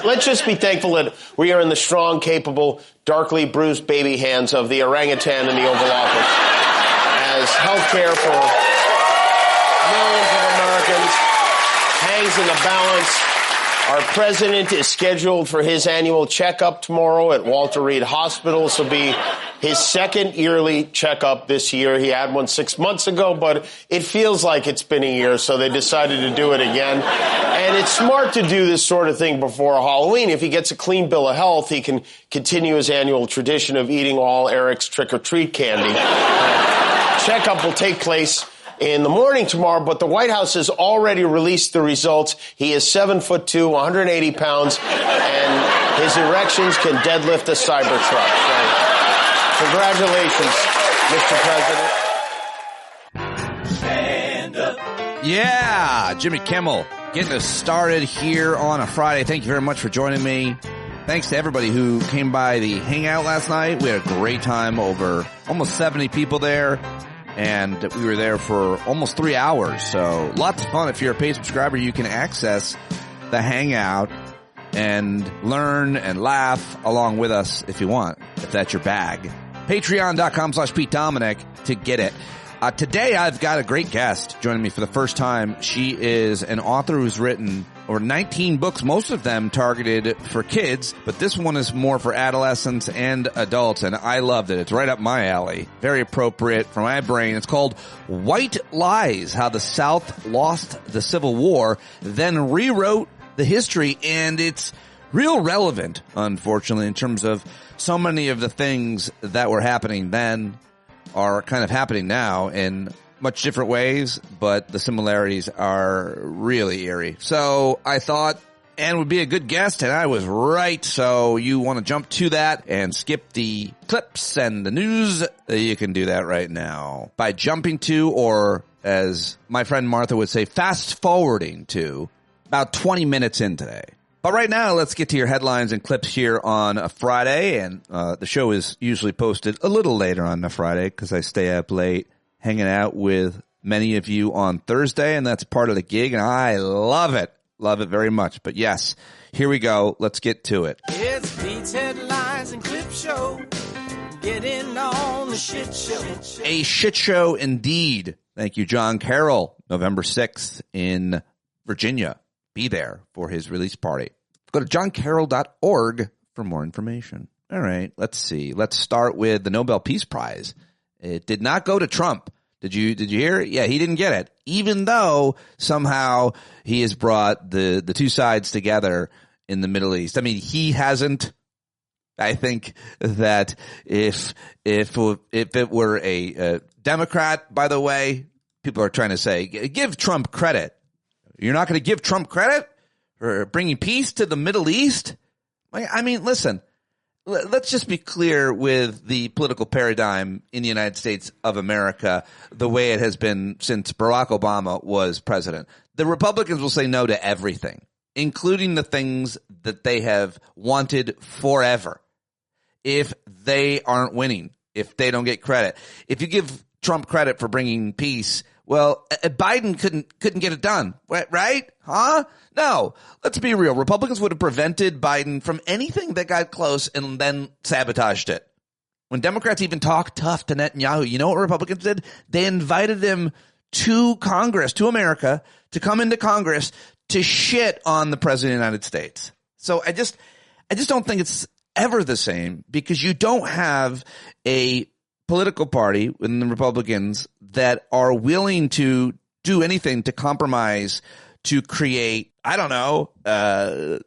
let's just be thankful that we are in the strong, capable, darkly bruised baby hands of the orangutan in the Oval Office as health care for millions of Americans hangs in the balance. Our president is scheduled for his annual checkup tomorrow at Walter Reed Hospital. This will be his second yearly checkup this year. He had one 6 months ago, but it feels like it's been a year, so they decided to do it again. And it's smart to do this sort of thing before Halloween. If he gets a clean bill of health, he can continue his annual tradition of eating all Eric's trick-or-treat candy. Checkup will take place in the morning tomorrow, but the White House has already released the results. He is 7'2", 180 pounds, and his erections can deadlift a Cybertruck. So, congratulations, Mr. President. Stand up. Yeah, Jimmy Kimmel getting us started here on a Friday. Thank you very much for joining me. Thanks to everybody who came by the hangout last night. We had a great time, over almost 70 people there. And we were there for almost 3 hours. So lots of fun. If you're a paid subscriber, you can access the hangout and learn and laugh along with us if you want, if that's your bag. Patreon.com/Pete Dominic to get it. Today I've got a great guest joining me for the first time. She is an author who's written over 19 books, most of them targeted for kids, but this one is more for adolescents and adults, and I loved it. It's right up my alley. Very appropriate for my brain. It's called White Lies: How the South Lost the Civil War, then Rewrote the History, and it's real relevant, unfortunately, in terms of so many of the things that were happening then are kind of happening now in much different ways, but the similarities are really eerie. So I thought Anne would be a good guest, and I was right. So you want to jump to that and skip the clips and the news, you can do that right now by jumping to, or as my friend Martha would say, fast forwarding to about 20 minutes in today. But right now, let's get to your headlines and clips here on a Friday. And the show is usually posted a little later on a Friday because I stay up late hanging out with many of you on Thursday, and that's part of the gig, and I love it. Love it very much. But yes, here we go. Let's get to it. It's Pete's Headlines and Clip Show. Get in on the shit show. A shit show indeed. Thank you, John Carroll. November 6th in Virginia. Be there for his release party. Go to johncarroll.org for more information. All right, let's see. Let's start with the Nobel Peace Prize. It did not go to Trump. Did you hear it? Yeah, he didn't get it, even though somehow he has brought the two sides together in the Middle East. I mean, he hasn't. I think that if it were a Democrat, by the way, people are trying to say, give Trump credit. You're not going to give Trump credit for bringing peace to the Middle East? I mean, listen, let's just be clear with the political paradigm in the United States of America, the way it has been since Barack Obama was president. The Republicans will say no to everything, including the things that they have wanted forever. If they aren't winning, if they don't get credit, if you give Trump credit for bringing peace, well, Biden couldn't get it done, right? Huh? No. Let's be real. Republicans would have prevented Biden from anything that got close and then sabotaged it. When Democrats even talked tough to Netanyahu, you know what Republicans did? They invited him to Congress, to America, to come into Congress to shit on the president of the United States. So I just don't think it's ever the same, because you don't have a political party within the Republicans that are willing to do anything to compromise to create, I don't know, a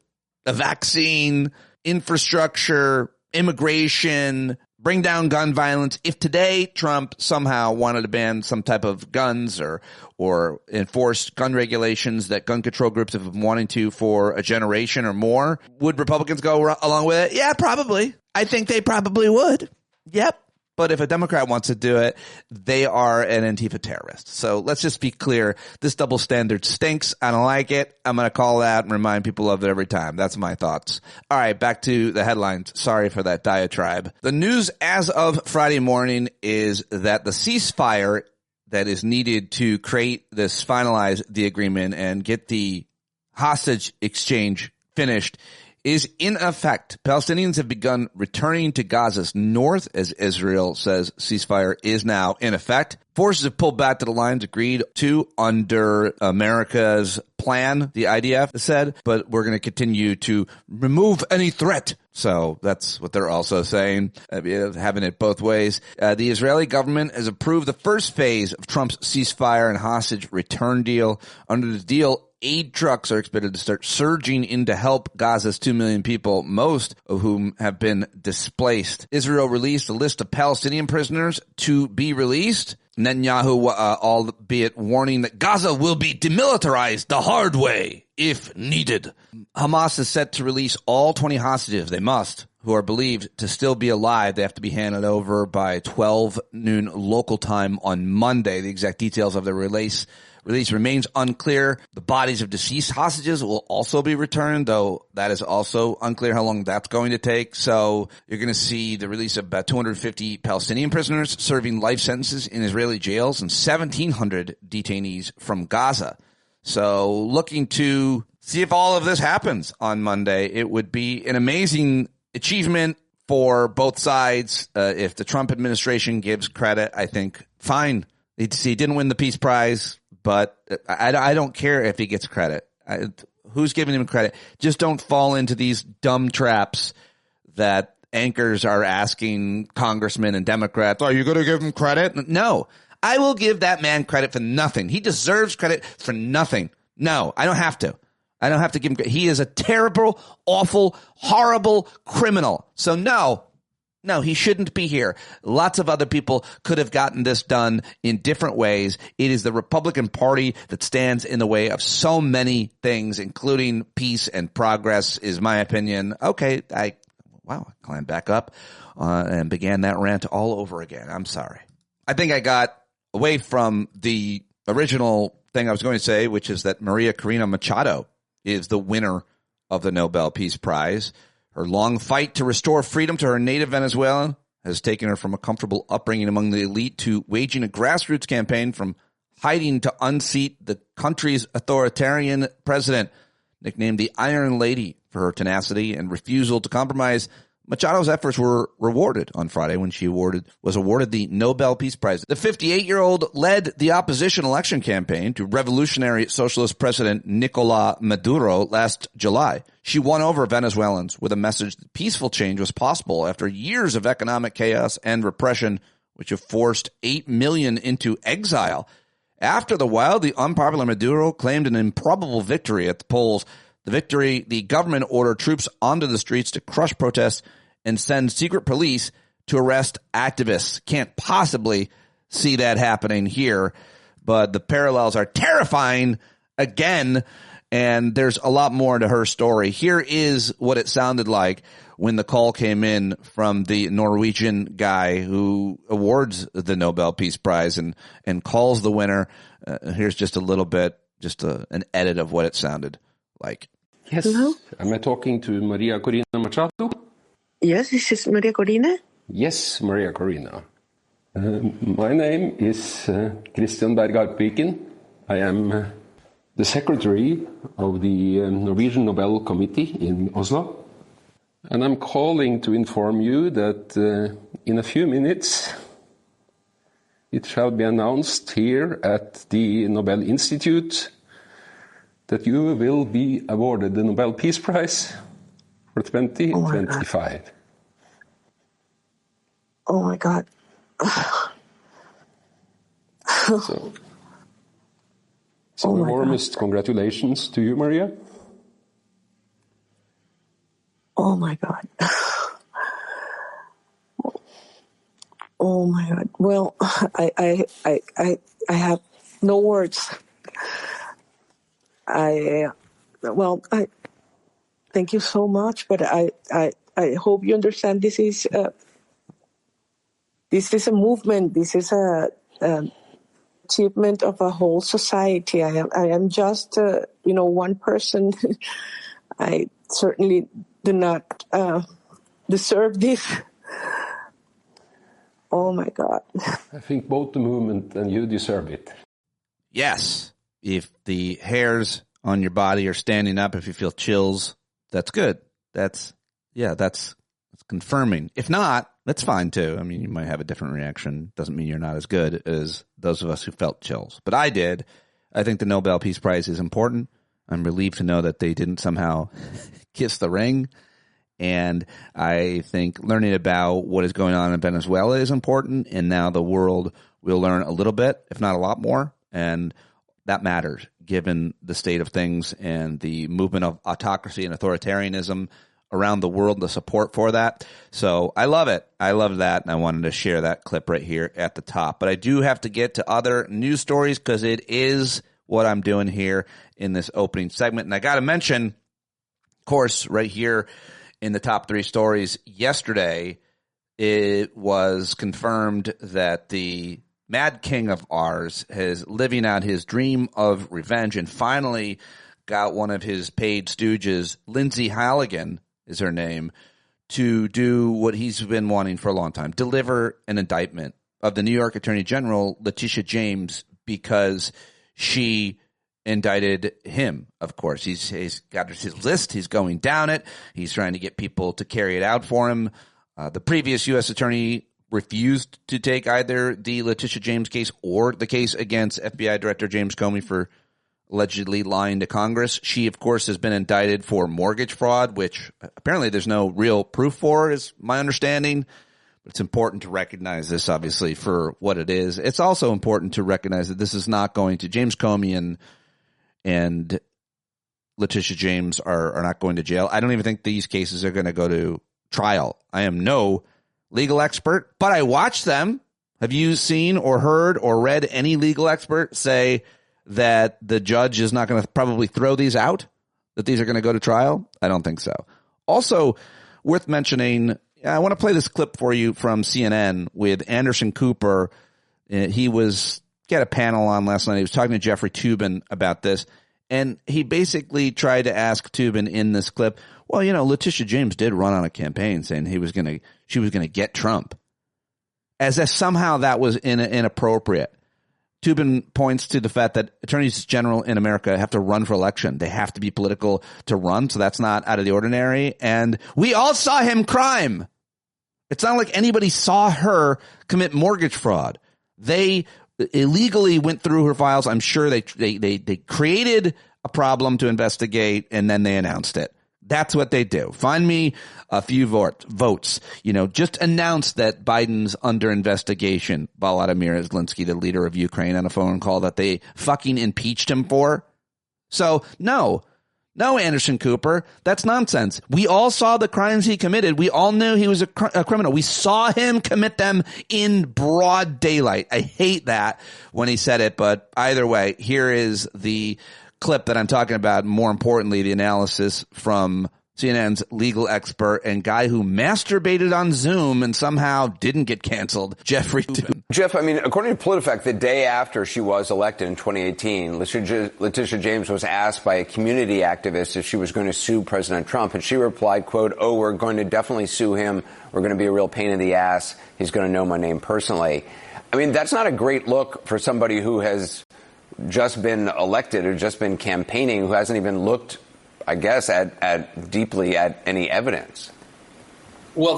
vaccine, infrastructure, immigration, bring down gun violence. If today Trump somehow wanted to ban some type of guns or enforce gun regulations that gun control groups have been wanting to for a generation or more, would Republicans go along with it? Yeah, probably. I think they probably would. Yep. But if a Democrat wants to do it, they are an Antifa terrorist. So let's just be clear. This double standard stinks. I don't like it. I'm going to call that and remind people of it every time. That's my thoughts. All right, back to the headlines. Sorry for that diatribe. The news as of Friday morning is that the ceasefire that is needed to finalize the agreement and get the hostage exchange finished is in effect. Palestinians have begun returning to Gaza's north as Israel says ceasefire is now in effect. Forces have pulled back to the lines agreed to under America's plan, the IDF said, but we're going to continue to remove any threat. So that's what they're also saying, having it both ways. The Israeli government has approved the first phase of Trump's ceasefire and hostage return deal. Under the deal, aid trucks are expected to start surging in to help Gaza's 2 million people, most of whom have been displaced. Israel released a list of Palestinian prisoners to be released. Netanyahu, albeit warning that Gaza will be demilitarized the hard way if needed. Hamas is set to release all 20 hostages, they must, who are believed to still be alive. They have to be handed over by 12 noon local time on Monday. The exact details of the release remains unclear. The bodies of deceased hostages will also be returned, though that is also unclear how long that's going to take. So you're going to see the release of about 250 Palestinian prisoners serving life sentences in Israeli jails and 1,700 detainees from Gaza. So looking to see if all of this happens on Monday. It would be an amazing achievement for both sides. If the Trump administration gives credit, I think fine. He didn't win the Peace Prize, but I don't care if he gets credit. Who's giving him credit? Just don't fall into these dumb traps that anchors are asking congressmen and Democrats, are you going to give him credit? No, I will give that man credit for nothing. He deserves credit for nothing. No, I don't have to. I don't have to give him credit. He is a terrible, awful, horrible criminal. So no, he shouldn't be here. Lots of other people could have gotten this done in different ways. It is the Republican Party that stands in the way of so many things, including peace and progress, is my opinion. Okay, I climbed back up and began that rant all over again. I'm sorry. I think I got away from the original thing I was going to say, which is that Maria Corina Machado is the winner of the Nobel Peace Prize. Her long fight to restore freedom to her native Venezuela has taken her from a comfortable upbringing among the elite to waging a grassroots campaign from hiding to unseat the country's authoritarian president. Nicknamed the Iron Lady for her tenacity and refusal to compromise, Machado's efforts were rewarded on Friday when she was awarded the Nobel Peace Prize. The 58-year-old led the opposition election campaign to revolutionary socialist president Nicolás Maduro last July. She won over Venezuelans with a message that peaceful change was possible after years of economic chaos and repression, which have forced 8 million into exile. After the wildly unpopular Maduro claimed an improbable victory at the polls. The government ordered troops onto the streets to crush protests and send secret police to arrest activists. Can't possibly see that happening here, but the parallels are terrifying again, and there's a lot more to her story. Here is what it sounded like when the call came in from the Norwegian guy who awards the Nobel Peace Prize and calls the winner. Here's just a little bit, an edit of what it sounded like. Yes. Hello? Am I talking to Maria Corina Machado? Yes, this is Maria Corina. Yes, Maria Corina. My name is Christian Berg Piken. I am the secretary of the Norwegian Nobel Committee in Oslo. And I'm calling to inform you that in a few minutes it shall be announced here at the Nobel Institute that you will be awarded the Nobel Peace Prize for 2025. Oh my God. So the warmest congratulations to you, Maria. Oh my God. Oh my God. Well, I have no words. I thank you so much, but I hope you understand this is a movement. This is a achievement of a whole society. I am just one person. I certainly do not deserve this. Oh my God. I think both the movement and you deserve it. Yes. If the hairs on your body are standing up, if you feel chills, that's good. that's confirming. If not, that's fine too. I mean, you might have a different reaction. Doesn't mean you're not as good as those of us who felt chills. But I did. I think the Nobel Peace Prize is important. I'm relieved to know that they didn't somehow kiss the ring. And I think learning about what is going on in Venezuela is important. And now the world will learn a little bit, if not a lot more. And that matters given the state of things and the movement of autocracy and authoritarianism around the world, the support for that. So I love it. I love that. And I wanted to share that clip right here at the top. But I do have to get to other news stories because it is what I'm doing here in this opening segment. And I got to mention, of course, right here in the top 3 stories yesterday, it was confirmed that the Mad King of ours is living out his dream of revenge and finally got one of his paid stooges, Lindsay Halligan is her name, to do what he's been wanting for a long time, deliver an indictment of the New York Attorney General, Letitia James, because she indicted him, of course. He's got his list. He's going down it. He's trying to get people to carry it out for him. The previous U.S. attorney refused to take either the Letitia James case or the case against FBI Director James Comey for allegedly lying to Congress. She, of course, has been indicted for mortgage fraud, which apparently there's no real proof for, is my understanding. But it's important to recognize this, obviously, for what it is. It's also important to recognize that this is not going to – James Comey and Letitia James are not going to jail. I don't even think these cases are going to go to trial. I am no legal expert, but I watch them. Have you seen or heard or read any legal expert say that the judge is not going to probably throw these out, that these are going to go to trial? I don't think so. Also, worth mentioning, I want to play this clip for you from CNN with Anderson Cooper. He had a panel on last night. He was talking to Jeffrey Toobin about this, and he basically tried to ask Toobin in this clip, well, Letitia James did run on a campaign saying she was going to get Trump, as if somehow that was inappropriate. Toobin points to the fact that attorneys general in America have to run for election. They have to be political to run, so that's not out of the ordinary. And we all saw him crime. It's not like anybody saw her commit mortgage fraud. They illegally went through her files. I'm sure they created a problem to investigate, and then they announced it. That's what they do. Find me a few votes. Just announce that Biden's under investigation. Volodymyr Zelensky, the leader of Ukraine, on a phone call that they fucking impeached him for. So, no, Anderson Cooper, that's nonsense. We all saw the crimes he committed. We all knew he was a criminal. We saw him commit them in broad daylight. I hate that when he said it, but either way, here is the clip that I'm talking about. More importantly, the analysis from CNN's legal expert and guy who masturbated on Zoom and somehow didn't get canceled, Jeffrey Toobin. Jeff, according to PolitiFact, the day after she was elected in 2018, Letitia James was asked by a community activist if she was going to sue President Trump, and she replied, quote, "Oh, we're going to definitely sue him. We're going to be a real pain in the ass. He's going to know my name personally." That's not a great look for somebody who has just been elected or just been campaigning, who hasn't even looked, I guess, deeply at any evidence. Well,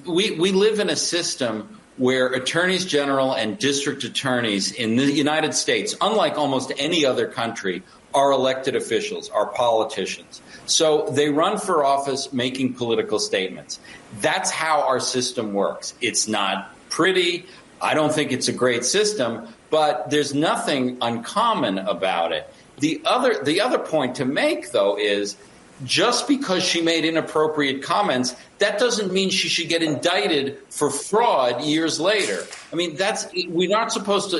we live in a system where attorneys general and district attorneys in the United States, unlike almost any other country, are elected officials, are politicians. So they run for office making political statements. That's how our system works. It's not pretty. I don't think it's a great system, but there's nothing uncommon about it. The other point to make, though, is just because she made inappropriate comments, that doesn't mean she should get indicted for fraud years later. We're not supposed to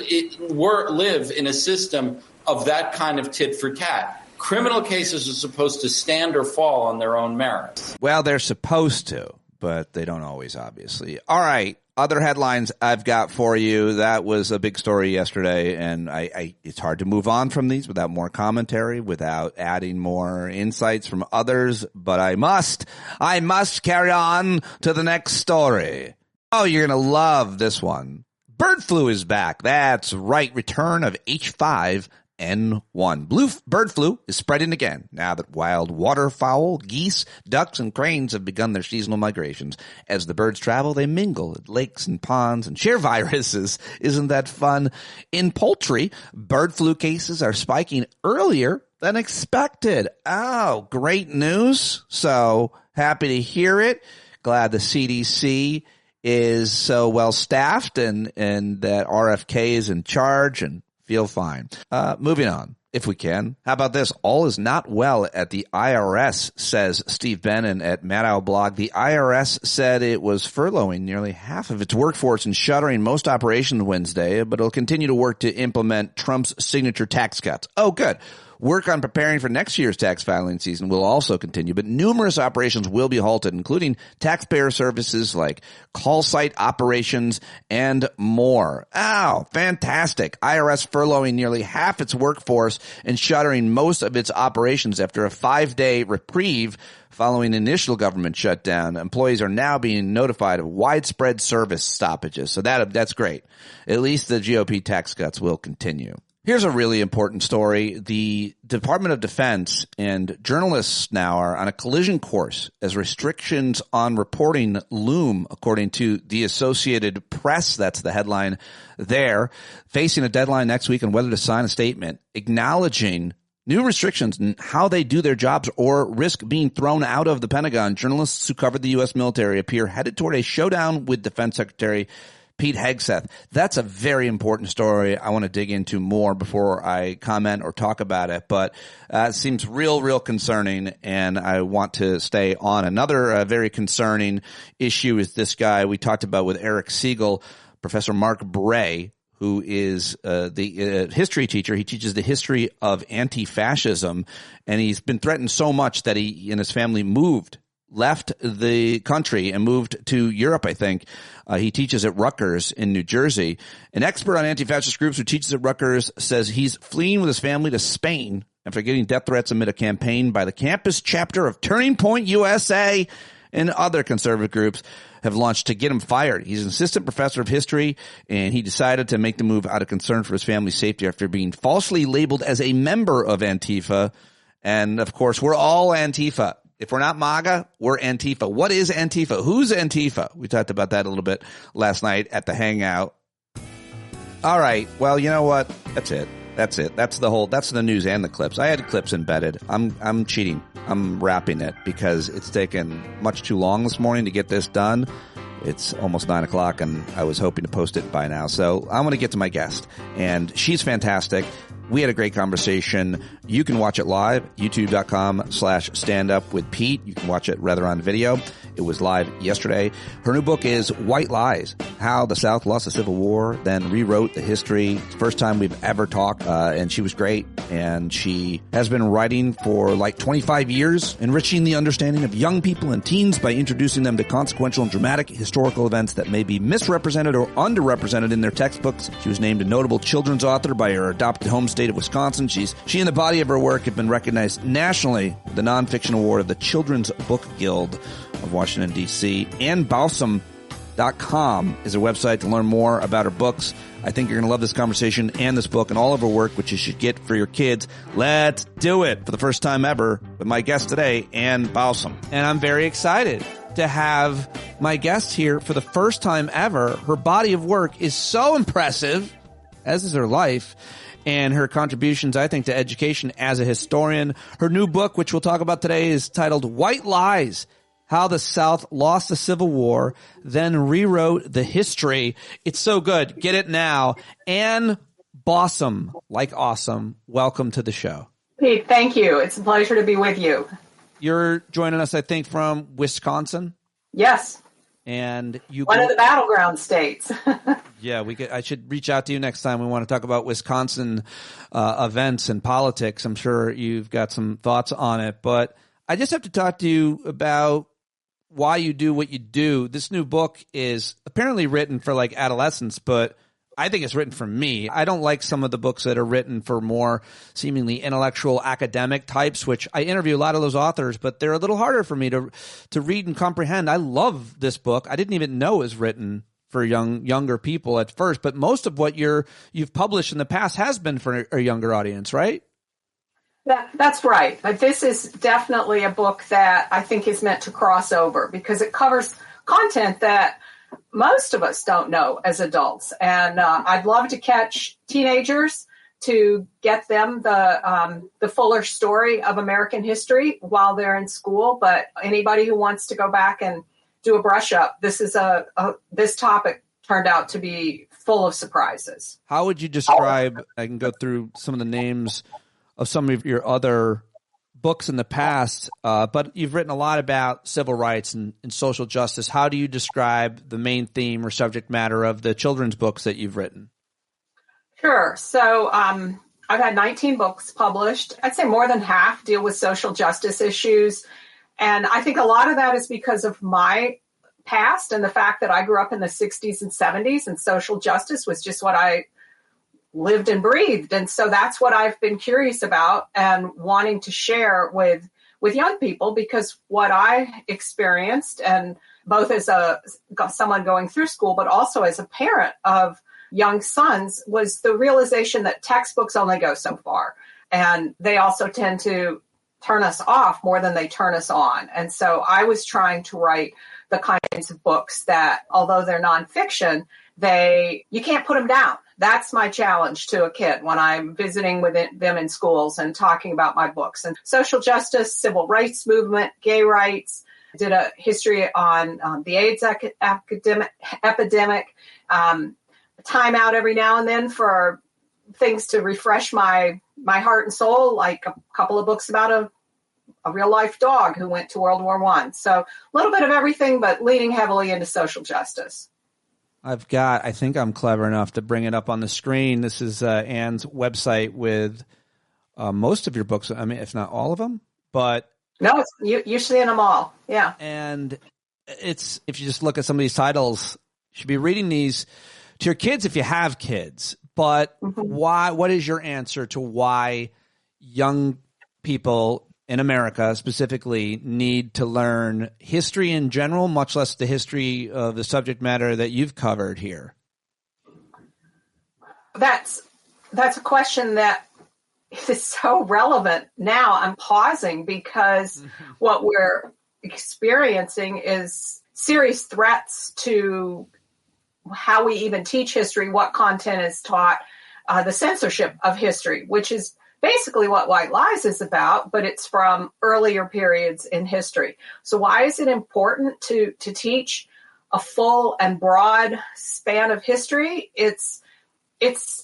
live in a system of that kind of tit for tat. Criminal cases are supposed to stand or fall on their own merits. Well, they're supposed to, but they don't always, obviously. All right. Other headlines I've got for you. That was a big story yesterday, and it's hard to move on from these without more commentary, without adding more insights from others, but I must carry on to the next story. Oh, you're going to love this one. Bird flu is back. That's right. Return of H5N1. H1N1. Bird flu is spreading again now that wild waterfowl, geese, ducks, and cranes have begun their seasonal migrations. As the birds travel, they mingle at lakes and ponds and share viruses. Isn't that fun? In poultry, bird flu cases are spiking earlier than expected. Oh, great news. So happy to hear it. Glad the CDC is so well staffed and that RFK is in charge and feel fine. Moving on, if we can. How about this? All is not well at the IRS, says Steve Bannon at Maddow Blog. The IRS said it was furloughing nearly half of its workforce and shuttering most operations Wednesday, but it'll continue to work to implement Trump's signature tax cuts. Oh, good. Work on preparing for next year's tax filing season will also continue, but numerous operations will be halted, including taxpayer services like call site operations and more. Oh, fantastic. IRS furloughing nearly half its workforce and shuttering most of its operations after a 5-day reprieve following initial government shutdown. Employees are now being notified of widespread service stoppages. So that's great. At least the GOP tax cuts will continue. Here's a really important story. The Department of Defense and journalists now are on a collision course as restrictions on reporting loom, according to the Associated Press. That's the headline there. Facing a deadline next week on whether to sign a statement acknowledging new restrictions in how they do their jobs or risk being thrown out of the Pentagon. Journalists who covered the U.S. military appear headed toward a showdown with Defense Secretary Pete Hegseth. That's a very important story. I want to dig into more before I comment or talk about it, but it seems real concerning, and I want to stay on. Another very concerning issue is this guy we talked about with Eric Siegel, Professor Mark Bray, who is the history teacher. He teaches the history of anti-fascism, and he's been threatened so much that he and his family left the country and moved to Europe, I think. He teaches at Rutgers in New Jersey. An expert on anti-fascist groups who teaches at Rutgers says he's fleeing with his family to Spain after getting death threats amid a campaign by the campus chapter of Turning Point USA and other conservative groups have launched to get him fired. He's an assistant professor of history, and he decided to make the move out of concern for his family's safety after being falsely labeled as a member of Antifa. And, of course, we're all Antifa. If we're not MAGA, we're Antifa. What is Antifa? Who's Antifa? We talked about that a little bit last night at the Hangout. All right. Well, you know what? That's it. That's the news and the clips. I had clips embedded. I'm cheating. I'm wrapping it because it's taken much too long this morning to get this done. It's almost 9 o'clock and I was hoping to post it by now. So I'm going to get to my guest, and she's fantastic. We had a great conversation. You can watch it live, youtube.com/standup with Pete. You can watch it rather on video. It was live yesterday. Her new book is White Lies, How the South Lost the Civil War, then Rewrote the History. It's the first time we've ever talked, and she was great. And she has been writing for like 25 years, enriching the understanding of young people and teens by introducing them to consequential and dramatic historical events that may be misrepresented or underrepresented in their textbooks. She was named a notable children's author by her adopted home state of Wisconsin. She and the body of her work have been recognized nationally with the Nonfiction Award of the Children's Book Guild of Washington, D.C. and Bausum.com is a website to learn more about her books. I think you're going to love this conversation and this book and all of her work, which you should get for your kids. Let's do it for the first time ever with my guest today, Ann Bausum. And I'm very excited to have my guest here for the first time ever. Her body of work is so impressive, as is her life, and her contributions, I think, to education as a historian. Her new book, which we'll talk about today, is titled White Lies, How the South Lost the Civil War, then Rewrote the History. It's so good. Get it now. Ann Bausum, like awesome. Welcome to the show. Pete, thank you. It's a pleasure to be with you. You're joining us, I think, from Wisconsin. Yes. And you one of the battleground states. Yeah, I should reach out to you next time we want to talk about Wisconsin events and politics. I'm sure you've got some thoughts on it, but I just have to talk to you about why you do what you do. This new book is apparently written for like adolescents, but I think it's written for me. I don't like some of the books that are written for more seemingly intellectual academic types, which I interview a lot of those authors, but they're a little harder for me to read and comprehend. I love this book. I didn't even know it was written for younger people at first, but most of what you've published in the past has been for a younger audience, right? That's right. But this is definitely a book that I think is meant to cross over because it covers content that most of us don't know as adults. And I'd love to catch teenagers to get them the fuller story of American history while they're in school. But anybody who wants to go back and do a brush up, this topic turned out to be full of surprises. How would you describe, I can go through some of the names of some of your other books in the past, but you've written a lot about civil rights and social justice. How do you describe the main theme or subject matter of the children's books that you've written? Sure. So I've had 19 books published. I'd say more than half deal with social justice issues. And I think a lot of that is because of my past and the fact that I grew up in the 60s and 70s, and social justice was just what I lived and breathed. And so that's what I've been curious about and wanting to share with young people, because what I experienced, and both as someone going through school, but also as a parent of young sons, was the realization that textbooks only go so far. And they also tend to turn us off more than they turn us on. And so I was trying to write the kinds of books that, although they're nonfiction, you can't put them down. That's my challenge to a kid when I'm visiting with them in schools and talking about my books. And social justice, civil rights movement, gay rights, did a history on the AIDS epidemic, time out every now and then for things to refresh my heart and soul, like a couple of books about a real life dog who went to World War I. So a little bit of everything, but leaning heavily into social justice. I think I'm clever enough to bring it up on the screen. This is Anne's website with most of your books. I mean, if not all of them, but. No, you're seeing them all. Yeah. And if you just look at some of these titles, you should be reading these to your kids if you have kids. But what is your answer to why young people in America specifically need to learn history in general, much less the history of the subject matter that you've covered here? That's a question that is so relevant now. I'm pausing because what we're experiencing is serious threats to how we even teach history, what content is taught, the censorship of history, which is basically what White Lies is about, but it's from earlier periods in history. So why is it important to teach a full and broad span of history? It's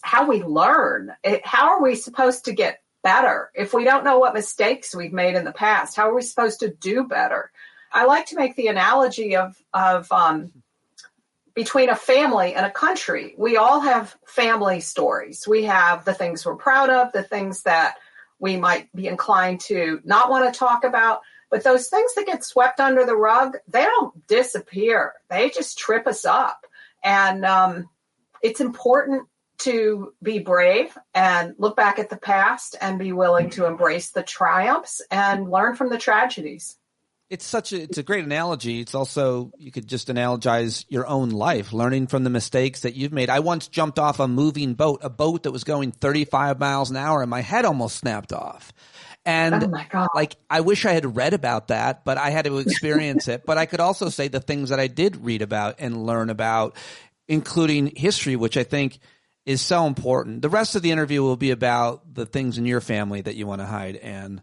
how we learn. How are we supposed to get better? If we don't know what mistakes we've made in the past, how are we supposed to do better? I like to make the analogy of between a family and a country. We all have family stories. We have the things we're proud of, the things that we might be inclined to not want to talk about. But those things that get swept under the rug, they don't disappear. They just trip us up. And it's important to be brave and look back at the past and be willing to embrace the triumphs and learn from the tragedies. It's a great analogy. It's also, you could just analogize your own life, learning from the mistakes that you've made. I once jumped off a moving boat, a boat that was going 35 miles an hour, and my head almost snapped off. And oh my God. Like, I wish I had read about that, but I had to experience it. But I could also say the things that I did read about and learn about, including history, which I think is so important. The rest of the interview will be about the things in your family that you want to hide, and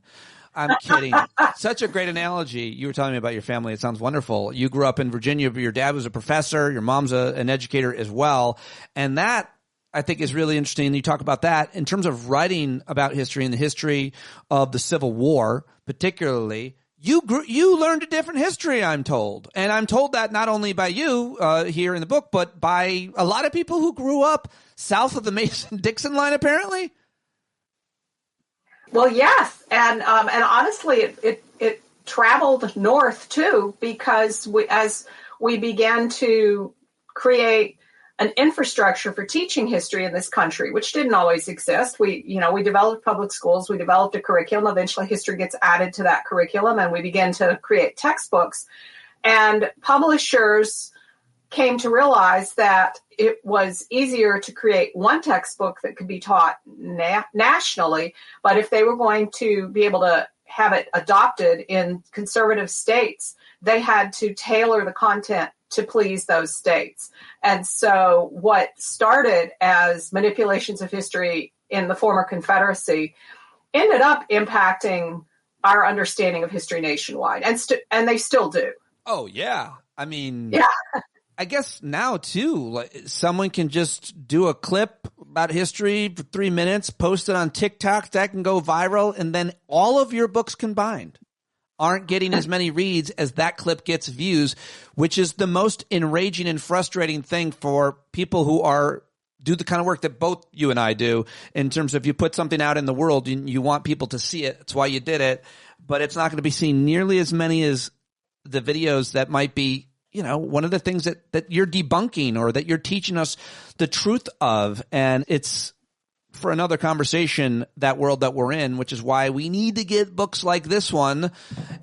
I'm kidding. Such a great analogy. You were telling me about your family. It sounds wonderful. You grew up in Virginia, but your dad was a professor. Your mom's an educator as well. And that, I think, is really interesting. You talk about that in terms of writing about history and the history of the Civil War, particularly. You learned a different history, I'm told. And I'm told that not only by you here in the book, but by a lot of people who grew up south of the Mason-Dixon line, apparently. Well, yes, and honestly, it traveled north too, because as we began to create an infrastructure for teaching history in this country, which didn't always exist. We developed public schools, we developed a curriculum. Eventually, history gets added to that curriculum, and we began to create textbooks. And publishers came to realize that it was easier to create one textbook that could be taught nationally, but if they were going to be able to have it adopted in conservative states, they had to tailor the content to please those states. And so what started as manipulations of history in the former Confederacy ended up impacting our understanding of history nationwide, and they still do. Oh, yeah. I mean, yeah. I guess now, too, like someone can just do a clip about history for 3 minutes, post it on TikTok, that can go viral, and then all of your books combined aren't getting as many reads as that clip gets views, which is the most enraging and frustrating thing for people who do the kind of work that both you and I do, in terms of you put something out in the world, you want people to see it. That's why you did it. But it's not going to be seen nearly as many as the videos that might be, one of the things that you're debunking or that you're teaching us the truth of. And it's for another conversation, that world that we're in, which is why we need to get books like this one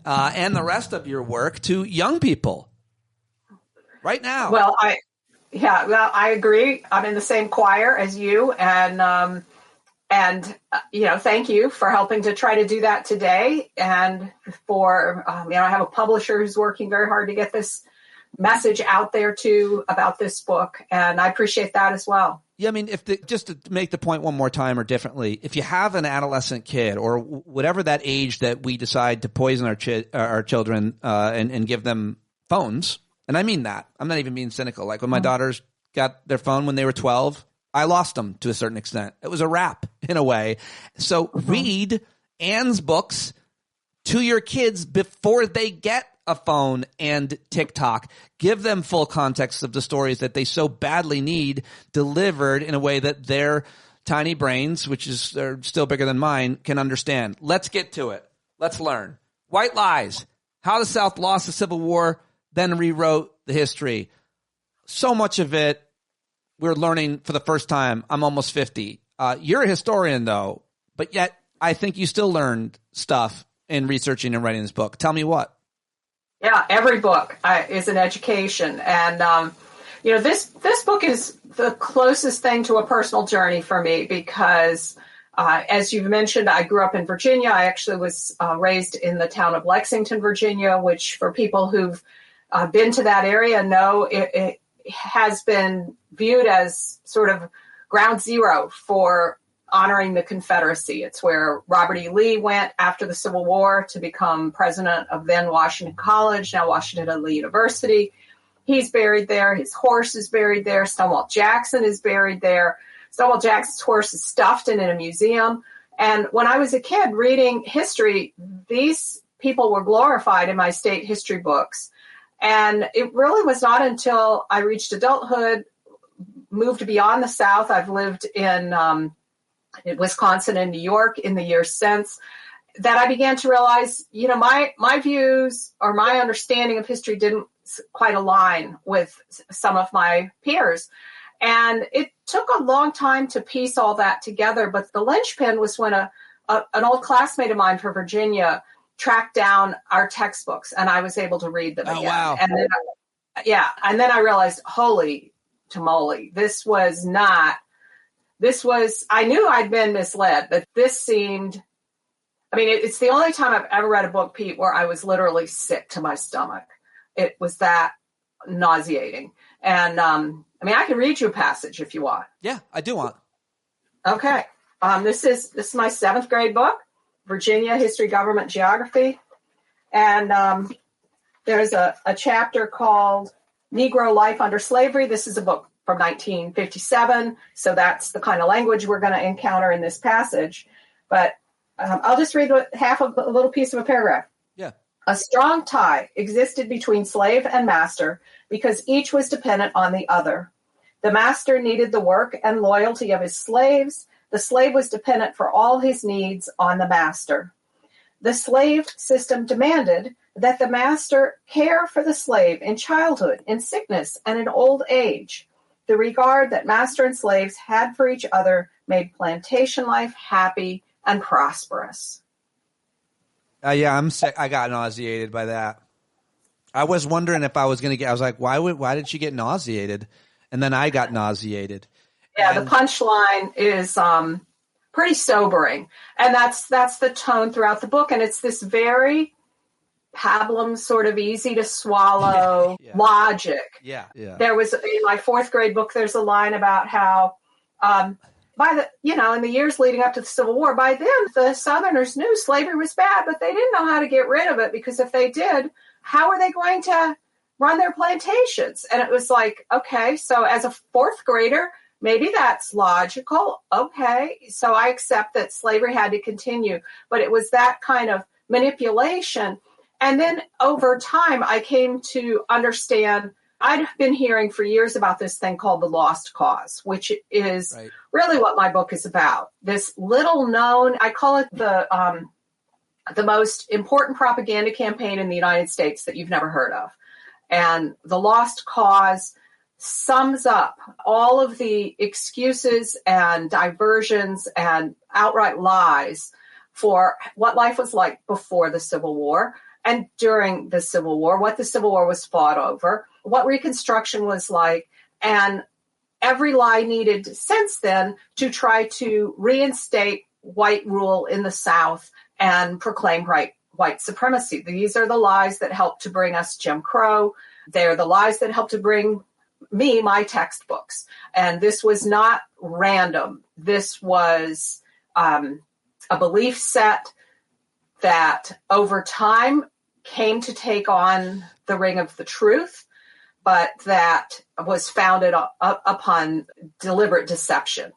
and the rest of your work to young people right now. Well, I agree. I'm in the same choir as you, and thank you for helping to try to do that today. And for I have a publisher who's working very hard to get this message out there too about this book, and I appreciate that as well. Yeah, I mean, just to make the point one more time or differently, if you have an adolescent kid or whatever that age that we decide to poison our children and give them phones. And I mean that. I'm not even being cynical. Like when my daughters got their phone when they were 12, I lost them to a certain extent. It was a wrap in a way. So read Anne's books to your kids before they get a phone and TikTok. Give them full context of the stories that they so badly need delivered in a way that their tiny brains, which are still bigger than mine, can understand. Let's get to it. Let's learn. White Lies. How the South Lost the Civil War, then rewrote the history. So much of it we're learning for the first time. I'm almost 50. You're a historian, though, but yet I think you still learned stuff in researching and writing this book. Tell me what. Yeah, every book is an education. And, this book is the closest thing to a personal journey for me because, as you've mentioned, I grew up in Virginia. I actually was raised in the town of Lexington, Virginia, which for people who've been to that area know it has been viewed as sort of ground zero for honoring the Confederacy. It's where Robert E. Lee went after the Civil War to become president of then Washington College, now Washington Lee University. He's buried there. His horse is buried there. Stonewall Jackson is buried there. Stonewall Jackson's horse is stuffed in a museum. And when I was a kid reading history, these people were glorified in my state history books. And it really was not until I reached adulthood, moved beyond the South. I've lived in Wisconsin and New York in the years since, that I began to realize, my views or my understanding of history didn't quite align with some of my peers. And it took a long time to piece all that together. But the linchpin was when an old classmate of mine from Virginia tracked down our textbooks and I was able to read them again. Wow. And then I realized, holy tamale, I knew I'd been misled, but this seemed, it's the only time I've ever read a book, Pete, where I was literally sick to my stomach. It was that nauseating. And, I can read you a passage if you want. Yeah, I do want. Okay. This is my 7th grade book, Virginia History, Government, Geography. And there's a chapter called Negro Life Under Slavery. This is a book from 1957. So that's the kind of language we're going to encounter in this passage. But I'll just read half of a little piece of a paragraph. Yeah. A strong tie existed between slave and master because each was dependent on the other. The master needed the work and loyalty of his slaves. The slave was dependent for all his needs on the master. The slave system demanded that the master care for the slave in childhood, in sickness, and in old age. The regard that master and slaves had for each other made plantation life happy and prosperous. Yeah, I'm sick. I got nauseated by that. I was wondering if I was going to get. I was like, why did she get nauseated? And then I got nauseated. Yeah, the punchline is pretty sobering, and that's the tone throughout the book. And it's this very pablum, sort of easy to swallow logic. Yeah. There was, in my fourth grade book, there's a line about how in the years leading up to the Civil War, by then the Southerners knew slavery was bad, but they didn't know how to get rid of it, because if they did, how are they going to run their plantations? And it was like, okay, so as a fourth grader, maybe that's logical. Okay, so I accept that slavery had to continue, but it was that kind of manipulation. And then over time, I came to understand, I'd been hearing for years about this thing called the lost cause, which is really what my book is about. This little known, I call it the most important propaganda campaign in the United States that you've never heard of. And the lost cause sums up all of the excuses and diversions and outright lies for what life was like before the Civil War and during the Civil War, what the Civil War was fought over, what Reconstruction was like, and every lie needed since then to try to reinstate white rule in the South and proclaim white supremacy. These are the lies that helped to bring us Jim Crow. They're the lies that helped to bring me my textbooks. And this was not random. This was a belief set that over time came to take on the ring of the truth, but that was founded upon deliberate deception.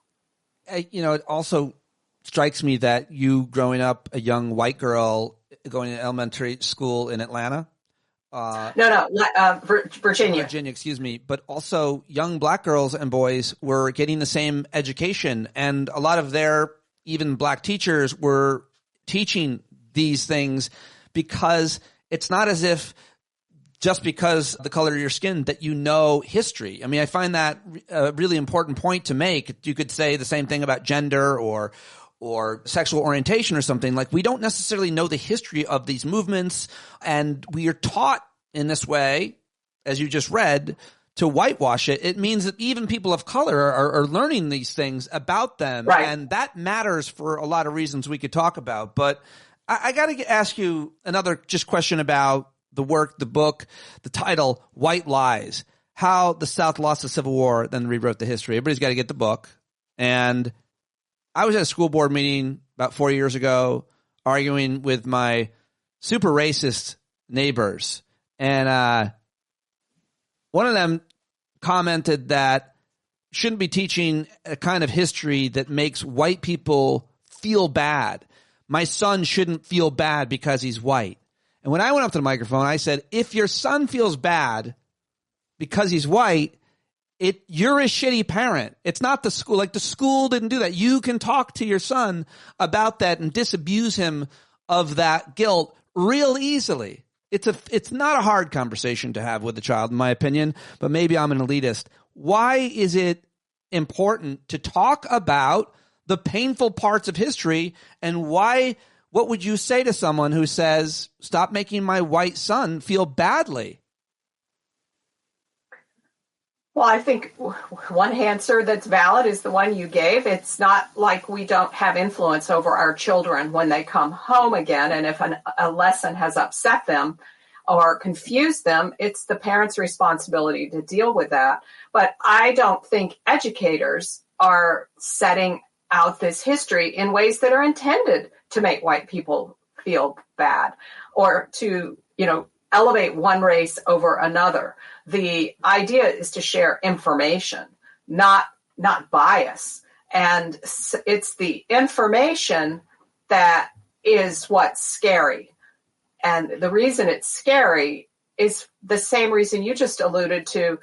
It also strikes me that you, growing up a young white girl going to elementary school in Atlanta. Virginia. Virginia, excuse me. But also young black girls and boys were getting the same education, and a lot of their even black teachers were teaching these things, because it's not as if just because the color of your skin that you know history. I mean, I find that a really important point to make. You could say the same thing about gender or sexual orientation or something. Like, we don't necessarily know the history of these movements, and we are taught in this way, as you just read, to whitewash it. It means that even people of color are learning these things about them, and that matters for a lot of reasons we could talk about. But I got to ask you another just question about the work, the book, the title, White Lies, How the South Lost the Civil War, then Rewrote the History. Everybody's got to get the book. And I was at a school board meeting about 4 years ago, arguing with my super racist neighbors. And one of them commented that shouldn't be teaching a kind of history that makes white people feel bad. My son shouldn't feel bad because he's white. And when I went up to the microphone, I said, if your son feels bad because he's white, you're a shitty parent. It's not the school. Like, the school didn't do that. You can talk to your son about that and disabuse him of that guilt real easily. It's not a hard conversation to have with a child, in my opinion, but maybe I'm an elitist. Why is it important to talk about the painful parts of history, and what would you say to someone who says, stop making my white son feel badly? Well, I think one answer that's valid is the one you gave. It's not like we don't have influence over our children when they come home again. And if a lesson has upset them or confused them, it's the parent's responsibility to deal with that. But I don't think educators are setting out this history in ways that are intended to make white people feel bad or to, elevate one race over another. The idea is to share information, not bias. And it's the information that is what's scary. And the reason it's scary is the same reason you just alluded to.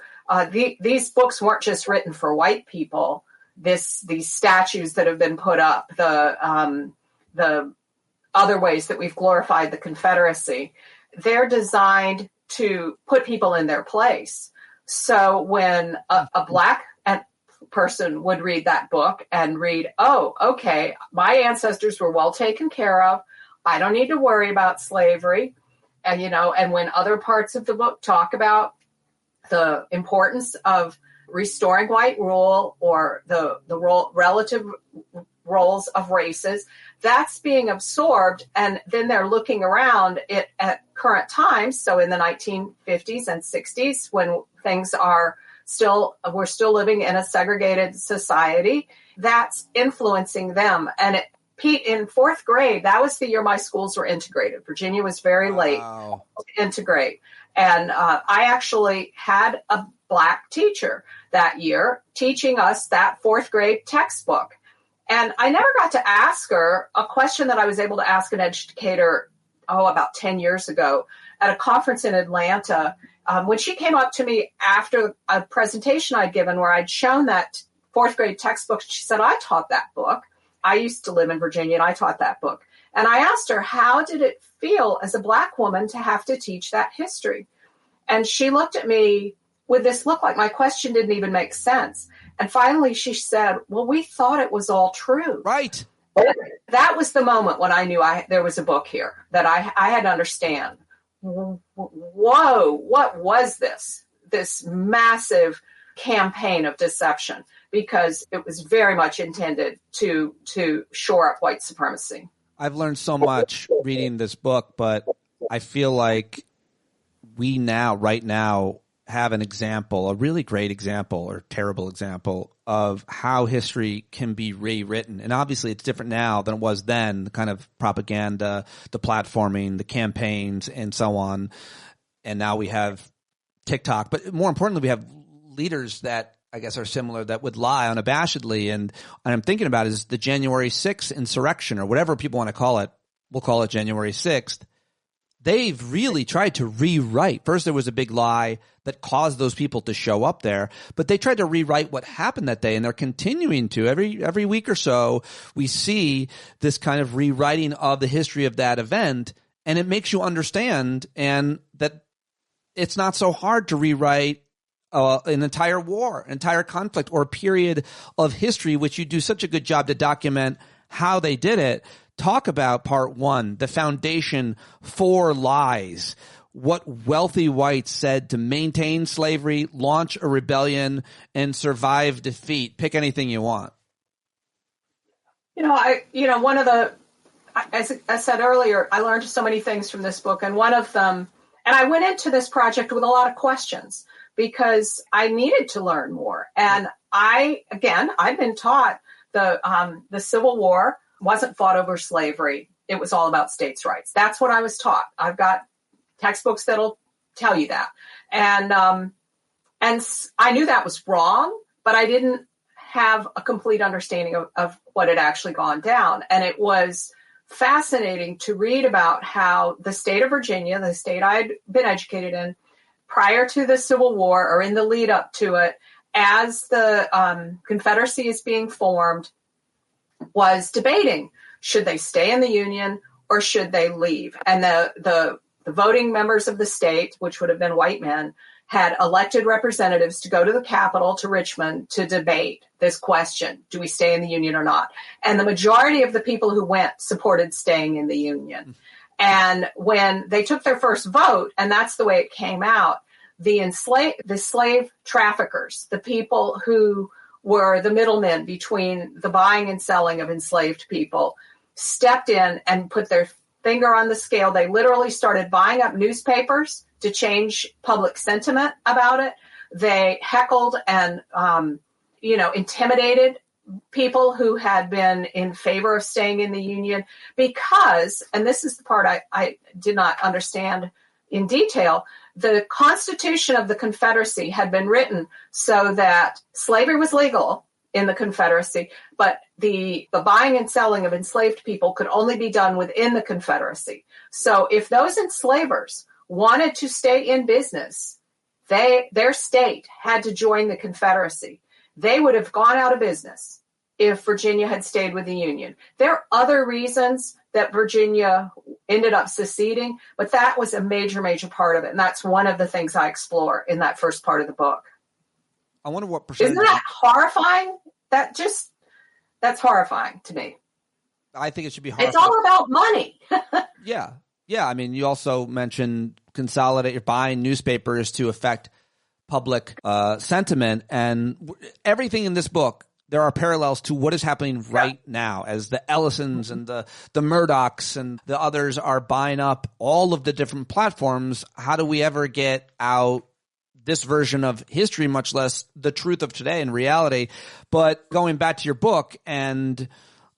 These books weren't just written for white people. These statues that have been put up, the other ways that we've glorified the Confederacy, they're designed to put people in their place. So when a black person would read that book and read, oh, okay, my ancestors were well taken care of. I don't need to worry about slavery. And, and when other parts of the book talk about the importance of restoring white rule or the relative roles of races, that's being absorbed. And then they're looking around it at current times. So in the 1950s and 60s, when we're still living in a segregated society, that's influencing them. And in fourth grade, that was the year my schools were integrated. Virginia was very late to integrate. And I actually had a Black teacher that year teaching us that fourth grade textbook. And I never got to ask her a question that I was able to ask an educator, about 10 years ago at a conference in Atlanta. When she came up to me after a presentation I'd given where I'd shown that fourth grade textbook, she said, I taught that book. I used to live in Virginia and I taught that book. And I asked her, how did it feel as a Black woman to have to teach that history? And she looked at me with this look like my question didn't even make sense. And finally she said, well, we thought it was all true. Right. That was the moment when I knew there was a book here that I had to understand. Whoa, what was this massive campaign of deception? Because it was very much intended to shore up white supremacy. I've learned so much reading this book, but I feel like we right now, have an example, a really great example or terrible example of how history can be rewritten. And obviously it's different now than it was then, the kind of propaganda, the platforming, the campaigns, and so on. And now we have TikTok. But more importantly, we have leaders that I guess are similar that would lie unabashedly. And what I'm thinking about is the January 6th insurrection, or whatever people want to call it. We'll call it January 6th. They've really tried to rewrite. First, there was a big lie that caused those people to show up there, but they tried to rewrite what happened that day, and they're continuing to. Every week or so, we see this kind of rewriting of the history of that event, and it makes you understand and that it's not so hard to rewrite an entire war, entire conflict, or a period of history, which you do such a good job to document how they did it. Talk about part one, the foundation for lies, what wealthy whites said to maintain slavery, launch a rebellion, and survive defeat. Pick anything you want. One of the, as I said earlier, I learned so many things from this book, and one of them, and I went into this project with a lot of questions because I needed to learn more. And I've been taught the Civil War wasn't fought over slavery. It was all about states' rights. That's what I was taught. I've got textbooks that'll tell you that. And I knew that was wrong, but I didn't have a complete understanding of what had actually gone down. And it was fascinating to read about how the state of Virginia, the state I'd been educated in prior to the Civil War or in the lead up to it, as the Confederacy is being formed, was debating, should they stay in the Union or should they leave? And the voting members of the state, which would have been white men, had elected representatives to go to the Capitol, to Richmond, to debate this question, do we stay in the Union or not? And the majority of the people who went supported staying in the Union. And when they took their first vote, and that's the way it came out, the slave traffickers, the people who were the middlemen between the buying and selling of enslaved people, stepped in and put their finger on the scale. They literally started buying up newspapers to change public sentiment about it. They heckled and, intimidated people who had been in favor of staying in the Union because, and this is the part I did not understand in detail, the Constitution of the Confederacy had been written so that slavery was legal in the Confederacy, but the buying and selling of enslaved people could only be done within the Confederacy. So if those enslavers wanted to stay in business, their state had to join the Confederacy. They would have gone out of business if Virginia had stayed with the Union. There are other reasons that Virginia ended up seceding, but that was a major, major part of it. And that's one of the things I explore in that first part of the book. I wonder what percentage. Isn't that horrifying? That's horrifying to me. I think it should be horrifying. It's all about money. Yeah. Yeah, I mean, you also mentioned you're buying newspapers to affect public sentiment, and everything in this book, there are parallels to what is happening right now as the Ellisons and the Murdochs and the others are buying up all of the different platforms. How do we ever get out this version of history, much less the truth of today and reality? But going back to your book and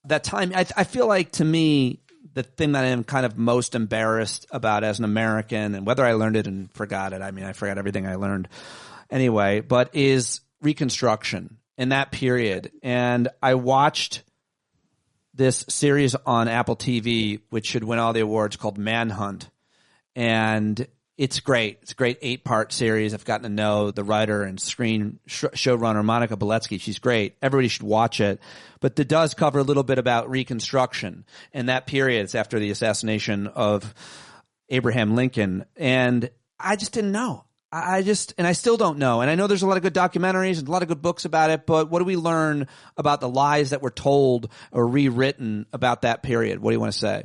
that time, I feel like, to me, the thing that I am kind of most embarrassed about as an American, and whether I learned it and forgot it, I mean, I forgot everything I learned anyway, but is Reconstruction in that period. And I watched this series on Apple TV, which should win all the awards, called Manhunt. And it's great. It's a great 8-part series. I've gotten to know the writer and showrunner, Monica Beletsky. She's great. Everybody should watch it. But it does cover a little bit about Reconstruction and that period. It's after the assassination of Abraham Lincoln. And I just didn't know. And I still don't know. And I know there's a lot of good documentaries and a lot of good books about it, but what do we learn about the lies that were told or rewritten about that period? What do you want to say?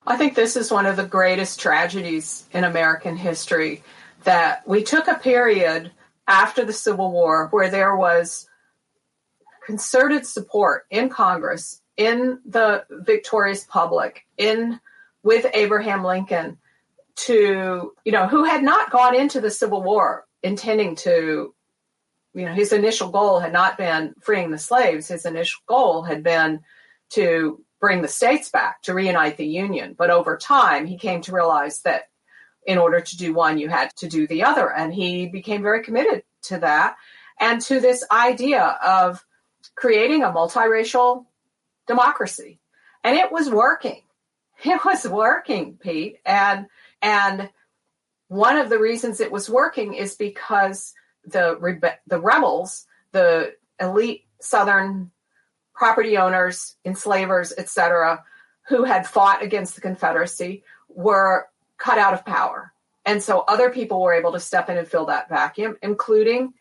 I think this is one of the greatest tragedies in American history, that we took a period after the Civil War where there was concerted support in Congress, in the victorious public, with Abraham Lincoln, to, who had not gone into the Civil War intending to, his initial goal had not been freeing the slaves. His initial goal had been to bring the states back, to reunite the Union. But over time, he came to realize that in order to do one, you had to do the other. And he became very committed to that and to this idea of creating a multiracial democracy. And it was working. It was working, Pete. And one of the reasons it was working is because the rebels, the elite Southern property owners, enslavers, etc., who had fought against the Confederacy, were cut out of power. And so other people were able to step in and fill that vacuum, including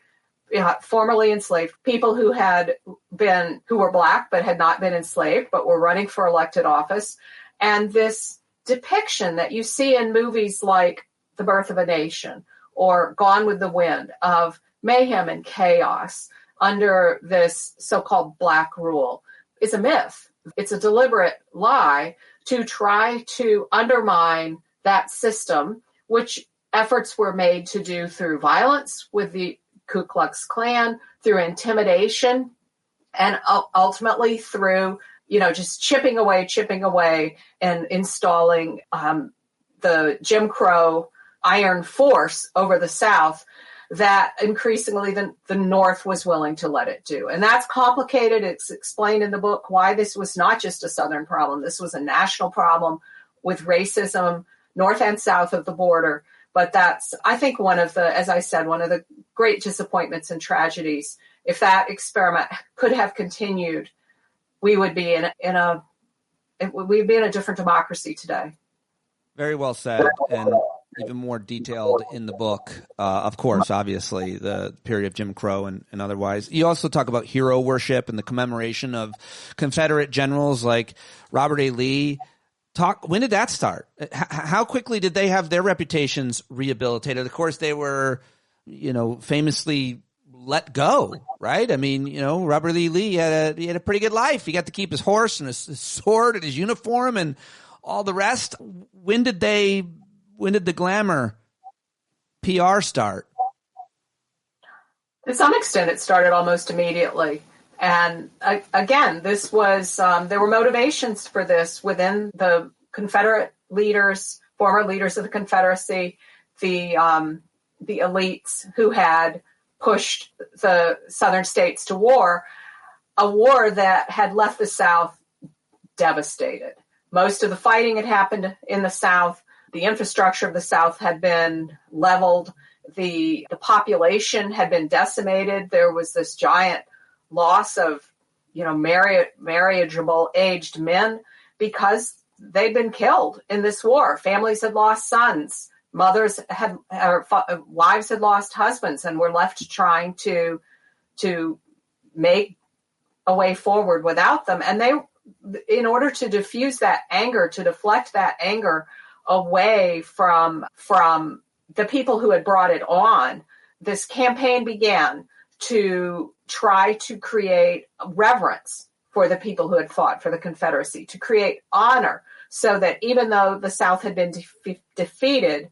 formerly enslaved people who were Black but had not been enslaved, but were running for elected office. And this depiction that you see in movies like The Birth of a Nation or Gone with the Wind of mayhem and chaos under this so-called Black rule is a myth. It's a deliberate lie to try to undermine that system, which efforts were made to do through violence with the Ku Klux Klan, through intimidation, and ultimately through, just chipping away and installing the Jim Crow iron force over the South that increasingly the North was willing to let it do. And that's complicated. It's explained in the book why this was not just a Southern problem. This was a national problem with racism, north and south of the border. But that's, I think, one of the great disappointments and tragedies. If that experiment could have continued, we would be in a different democracy today. Very well said. And even more detailed in the book, of course, obviously, the period of Jim Crow and otherwise. You also talk about hero worship and the commemoration of Confederate generals like Robert A. Lee. When did that start? How quickly did they have their reputations rehabilitated? Of course, they were, famously let go, right? I mean, Robert E. Lee had a pretty good life. He got to keep his horse and his sword and his uniform and all the rest. When did the glamour PR start? To some extent, it started almost immediately. And again, this was, there were motivations for this within the Confederate leaders, former leaders of the Confederacy, the elites who had pushed the Southern states to war, a war that had left the South devastated. Most of the fighting had happened in the South. The infrastructure of the South had been leveled. The population had been decimated. There was this giant loss of, marriageable aged men because they'd been killed in this war. Families had lost sons. Wives had lost husbands and were left trying to make a way forward without them. And in order to diffuse that anger, to deflect that anger away from the people who had brought it on, this campaign began to try to create reverence for the people who had fought for the Confederacy, to create honor, so that even though the South had been defeated,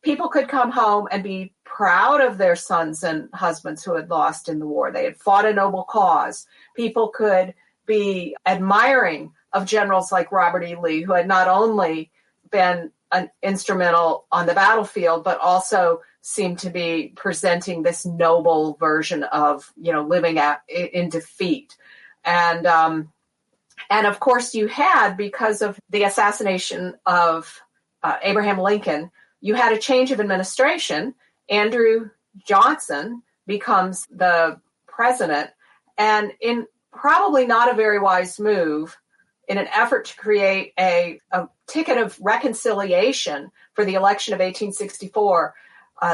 people could come home and be proud of their sons and husbands who had lost in the war. They had fought a noble cause. People could be admiring of generals like Robert E. Lee, who had not only been an instrumental on the battlefield, but also seemed to be presenting this noble version of, living in defeat. And of course you had, because of the assassination of Abraham Lincoln, you had a change of administration. Andrew Johnson becomes the president, and in probably not a very wise move, in an effort to create a ticket of reconciliation for the election of 1864,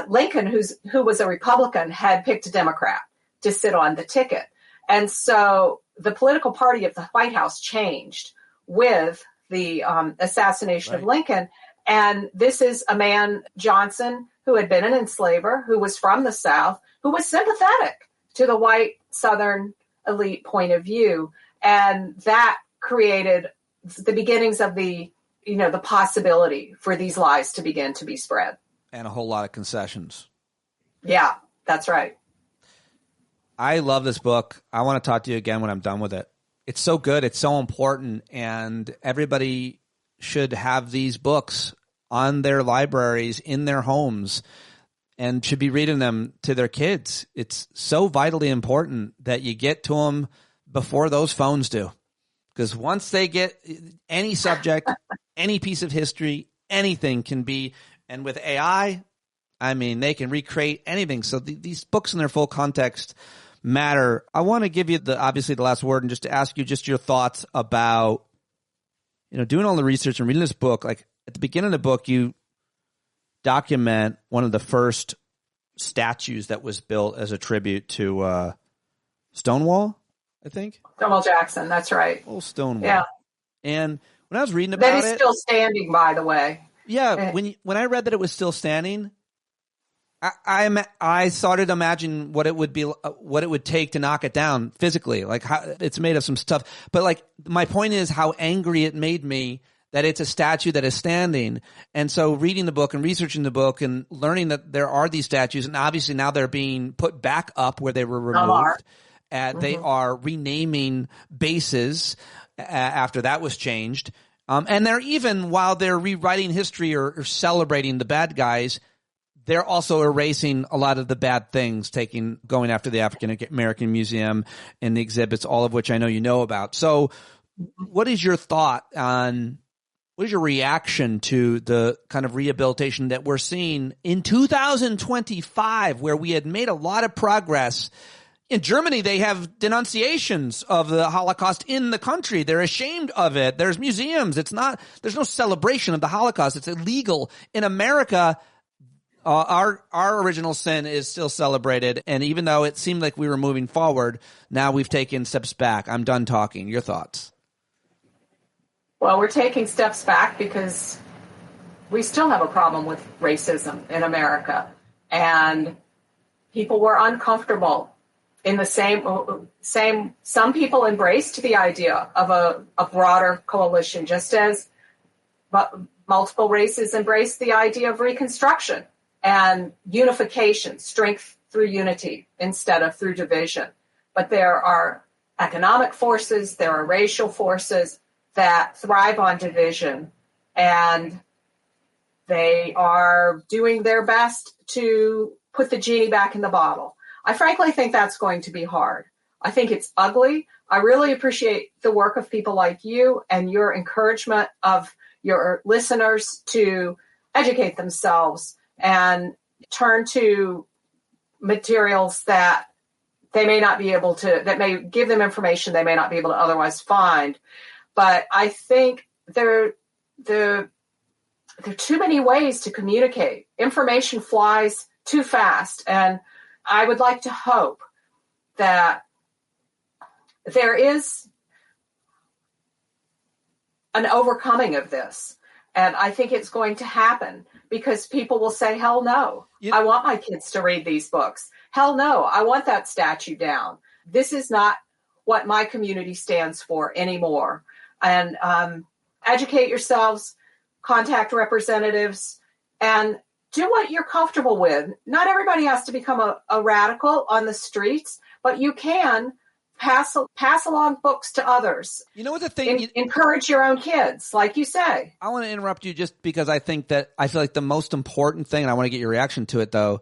Lincoln, who was a Republican, had picked a Democrat to sit on the ticket. And so the political party of the White House changed with the assassination of Lincoln. And this is a man, Johnson, who had been an enslaver, who was from the South, who was sympathetic to the white Southern elite point of view. And that created the beginnings of the possibility for these lies to begin to be spread. And a whole lot of concessions. Yeah, that's right. I love this book. I want to talk to you again when I'm done with it. It's so good. It's so important. And everybody should have these books on their libraries, in their homes, and should be reading them to their kids. It's so vitally important that you get to them before those phones do. Because once they get any subject, any piece of history, anything can be, and with AI, I mean, they can recreate anything. So these books in their full context matter. I want to give you obviously the last word, and just to ask you just your thoughts about, doing all the research and reading this book. Like at the beginning of the book, you document one of the first statues that was built as a tribute to Stonewall, I think. Stonewall Jackson, that's right. Oh, Stonewall. Yeah. And when I was reading about it, that is still standing, by the way. Yeah, when I read that it was still standing, I started to imagine what it would be, what it would take to knock it down physically. Like how it's made of some stuff. But like my point is how angry it made me that it's a statue that is standing. And so reading the book and researching the book and learning that there are these statues, and obviously now they're being put back up where they were removed. They are renaming bases after that was changed. And they're even, while they're rewriting history or celebrating the bad guys, they're also erasing a lot of the bad things, going after the African American Museum and the exhibits, all of which I know you know about. So what is your thought on, what is your reaction to the kind of rehabilitation that we're seeing in 2025, where we had made a lot of progress? In Germany, they have denunciations of the Holocaust in the country. They're ashamed of it. There's museums. There's no celebration of the Holocaust. It's illegal. In America, our original sin is still celebrated. And even though it seemed like we were moving forward, now we've taken steps back. I'm done talking. Your thoughts? Well, we're taking steps back because we still have a problem with racism in America. And people were uncomfortable. In the same, some people embraced the idea of a broader coalition, just as multiple races embraced the idea of Reconstruction and unification, strength through unity instead of through division. But there are economic forces, there are racial forces that thrive on division, and they are doing their best to put the genie back in the bottle. I frankly think that's going to be hard. I think it's ugly. I really appreciate the work of people like you and your encouragement of your listeners to educate themselves and turn to materials that they may not be able to, that may give them information they may not be able to otherwise find. But I think there are too many ways to communicate. Information flies too fast, and I would like to hope that there is an overcoming of this. And I think it's going to happen because people will say, hell no, I want my kids to read these books. Hell no, I want that statue down. This is not what my community stands for anymore. And educate yourselves, contact representatives, and do what you're comfortable with. Not everybody has to become a radical on the streets, but you can pass along books to others. You know what the thing? Encourage your own kids, like you say. I want to interrupt you just because I feel like the most important thing, and I want to get your reaction to it though,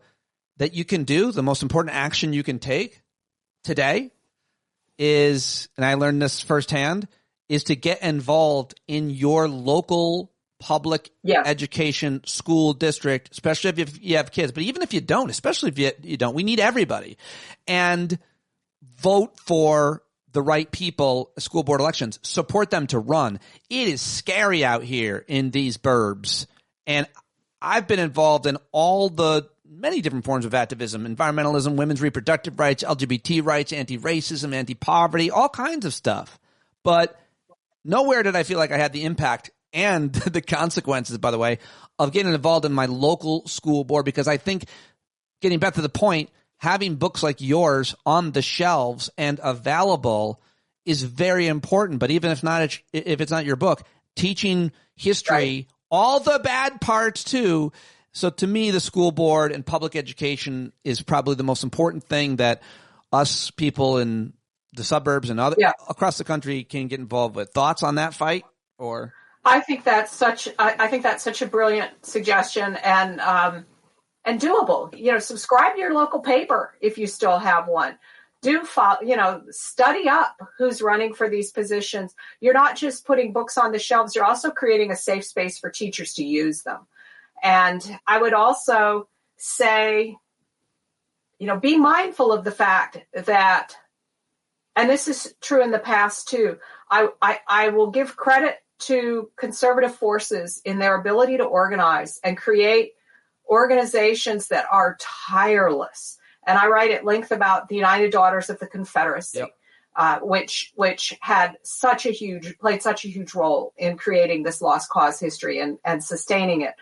that you can do, the most important action you can take today is, and I learned this firsthand, is to get involved in your local public education school district, especially if you have kids. But even if you don't, especially if you don't, we need everybody. And vote for the right people, school board elections. Support them to run. It is scary out here in these burbs. And I've been involved in all the many different forms of activism, environmentalism, women's reproductive rights, LGBT rights, anti-racism, anti-poverty, all kinds of stuff. But nowhere did I feel like I had the impact and the consequences, by the way, of getting involved in my local school board, because I think, getting back to the point, having books like yours on the shelves and available is very important. But even if it's not your book, teaching history, all the bad parts too. So to me, the school board and public education is probably the most important thing that us people in the suburbs and across the country can get involved with. Thoughts on that fight? Or I think that's such a brilliant suggestion and doable. You know, subscribe to your local paper if you still have one. Study up who's running for these positions. You're not just putting books on the shelves, you're also creating a safe space for teachers to use them. And I would also say, be mindful of the fact that, and this is true in the past too, I will give credit to conservative forces in their ability to organize and create organizations that are tireless. And I write at length about the United Daughters of the Confederacy, which played such a huge role in creating this lost cause history and sustaining it.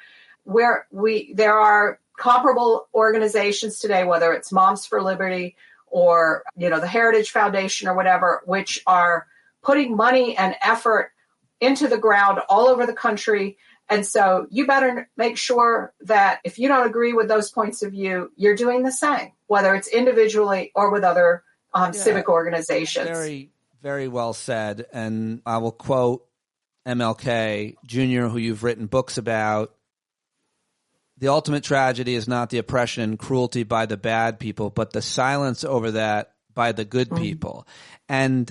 There are comparable organizations today, whether it's Moms for Liberty or, the Heritage Foundation or whatever, which are putting money and effort into the ground all over the country. And so you better make sure that if you don't agree with those points of view, you're doing the same, whether it's individually or with other civic organizations. Very, very well said. And I will quote MLK Jr., who you've written books about. The ultimate tragedy is not the oppression and cruelty by the bad people, but the silence over that by the good people. And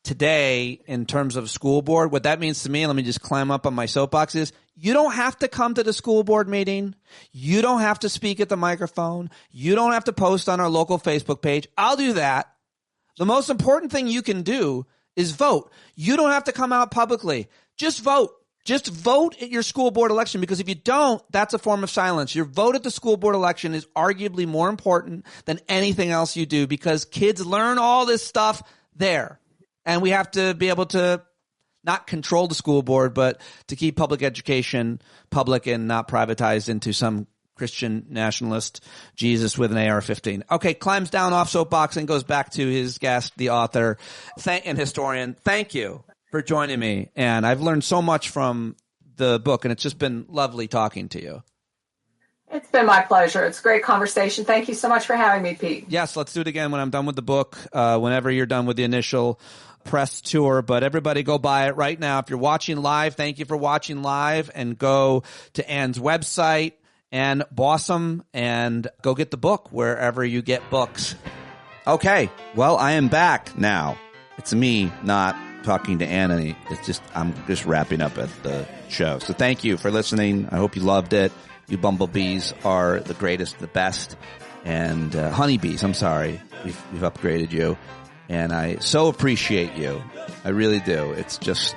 today, in terms of school board, what that means to me, let me just climb up on my soapbox, is you don't have to come to the school board meeting. You don't have to speak at the microphone. You don't have to post on our local Facebook page. I'll do that. The most important thing you can do is vote. You don't have to come out publicly. Just vote. Just vote at your school board election, because if you don't, that's a form of silence. Your vote at the school board election is arguably more important than anything else you do, because kids learn all this stuff there. And we have to be able to not control the school board, but to keep public education public and not privatized into some Christian nationalist Jesus with an AR-15. Okay, climbs down off soapbox and goes back to his guest, the author and historian. Thank you for joining me. And I've learned so much from the book, and it's just been lovely talking to you. It's been my pleasure. It's a great conversation. Thank you so much for having me, Pete. Yes, let's do it again when I'm done with the book, whenever you're done with the initial press tour. But everybody go buy it right now. If you're watching live, thank you for watching live, and go to Anne's website and Bausum and go get the book wherever you get books. Okay, well, I am back now. It's me, not talking to Anne. I'm just wrapping up at the show. So thank you for listening. I hope you loved it. You bumblebees are the greatest, the best. And honeybees, I'm sorry. We've upgraded you. And I so appreciate you. I really do. It's just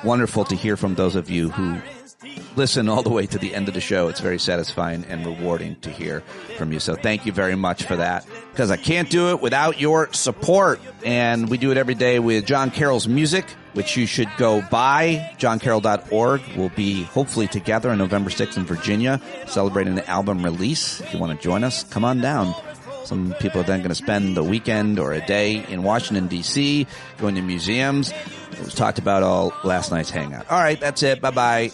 wonderful to hear from those of you who listen all the way to the end of the show. It's very satisfying and rewarding to hear from you. So thank you very much for that, because I can't do it without your support. And we do it every day with John Carroll's music, which you should go buy. JohnCarroll.org. We'll be hopefully together on November 6th in Virginia, celebrating the album release. If you want to join us, come on down. Some people are then going to spend the weekend or a day in Washington, D.C., going to museums. It was talked about all last night's hangout. All right, that's it. Bye-bye.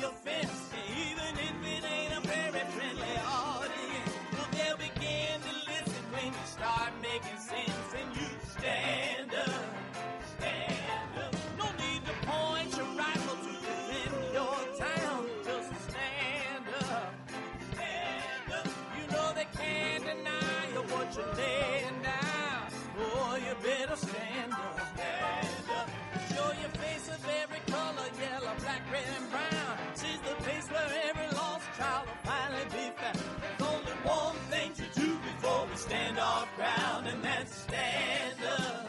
Your fence, even if it ain't a very friendly audience, well, they'll begin to listen when you start making sense, and you stand up, stand up. No need to point your rifle to defend your town, just stand up, stand up. You know they can't deny you what you're laying down. Boy, you better stand up, stand up. Show your face of every color, yellow, black, red, and brown. She's the place where every lost child will finally be found. There's only one thing to do before we stand our ground, and that's stand up,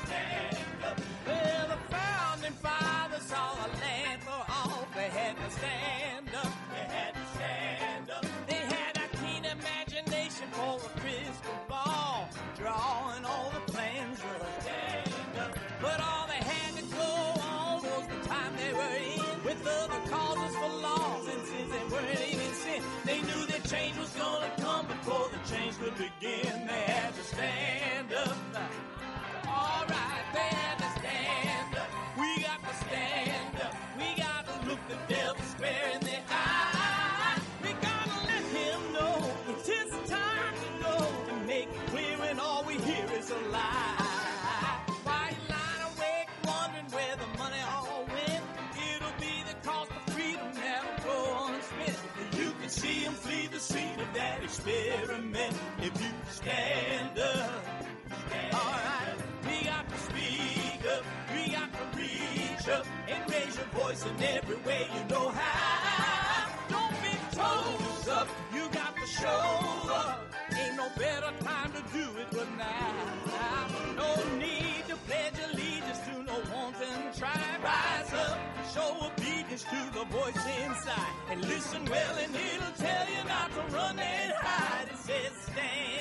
stand up. Well, the founding fathers saw a land for all. They had to stand up, they had to stand up. They had a keen imagination for a crystal ball, drawing all the plans of stand up. But all they had to go on was the time they were in, with other causes for laws, and since they weren't even sin, they knew that change was gonna come before the change would begin. They had to stand up. All right, they had to stand up. We got to stand up. We got to look the devil square in the eye. We gotta let him know it's his time to go, and make it clear when all we hear is a lie. Why you lying awake wondering where the money all went? It'll be the cost of freedom that'll go unspent. You can see him flee the scene of that experiment if you stand up. Alright, we got to speak up, we got to reach up, and raise your voice in every way you know how. Don't be toes up, you got to show up. Ain't no better time to do it but now. No need to pledge allegiance to no wanton tribe. Rise up, show obedience to the voice inside, and listen well and it'll tell you not to run and hide. It says stand